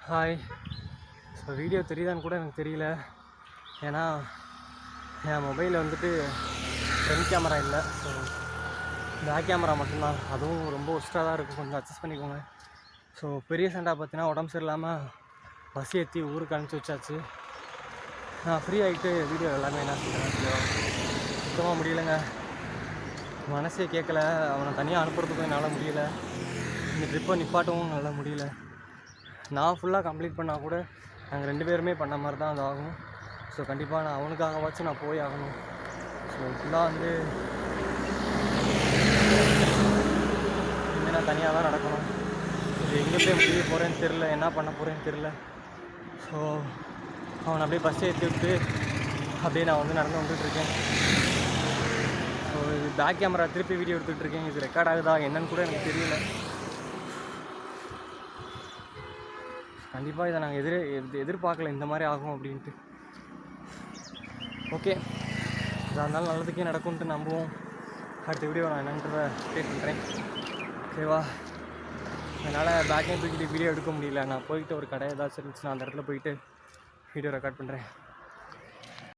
Hi. So video தெரியுதான்னு கூட எனக்கு தெரியல. ஏன்னா என் மொபைலில் வந்துட்டு ஃப்ரண்ட் கேமரா இல்லை. ஸோ பேக் கேமரா மட்டும்தான். அதுவும் ரொம்ப ஒஸ்ட்டாக தான் இருக்கும், கொஞ்சம் அட்ஜஸ்ட் பண்ணிக்கோங்க. ஸோ பெரிய சண்டை பார்த்தீங்கன்னா உடம்பு சரியில்லாமல் பஸ் ஏற்றி ஊருக்கு அனுப்பிச்சி வச்சாச்சு. நான் ஃப்ரீ ஆகிட்டு வீடியோ எல்லாமே என்ன சொல்கிறேன், சுத்தமாக முடியலைங்க. மனசே கேட்கல. அவனை தனியாக அனுப்புறதுக்கும் என்னால் முடியல. இந்த ட்ரிப்பை நிப்பாட்டவும் நல்லா முடியல. நான் ஃபுல்லாக கம்ப்ளீட் பண்ணால் கூட நாங்கள் 2 பேருமே பண்ண மாதிரி தான் அது ஆகும். ஸோ கண்டிப்பாக நான் அவனுக்காகவாச்சும் நான் போய் ஆகணும். ஸோ ஃபுல்லாக வந்து இனிமேல் நான் தனியாக தான் நடக்கணும். இது எங்கே போய் முடிய போகிறேன்னு தெரில, என்ன பண்ண போகிறேன்னு தெரில. ஸோ அவனை அப்படியே பஸ் ஏற்றி விட்டு அப்படியே நான் வந்து நடந்து வந்துட்டுருக்கேன். ஸோ இது பேக் கேமரா திருப்பி வீடியோ எடுத்துகிட்ருக்கேன். இது ரெக்கார்ட் ஆகுதா என்னன்னு கூட எனக்கு தெரியல. கண்டிப்பாக இதை நாங்கள் எதிர்பார்க்கல இந்த மாதிரி ஆகும் அப்படின்ட்டு. ஓகே, இதாக இருந்தாலும் நல்லதுக்கே நடக்கும்ன்ட்டு நம்புவோம். அடுத்த வீடியோ நான் என்னன்றதை அப்டேட் பண்ணுறேன். ஓகேவா? அதனால் பேக்கையும் தூக்கிட்டு வீடியோ எடுக்க முடியல. நான் போயிட்டு ஒரு கடை ஏதாச்சும் இருந்துச்சுன்னா அந்த இடத்துல போயிட்டு வீடியோ ரெக்கார்ட் பண்ணுறேன்.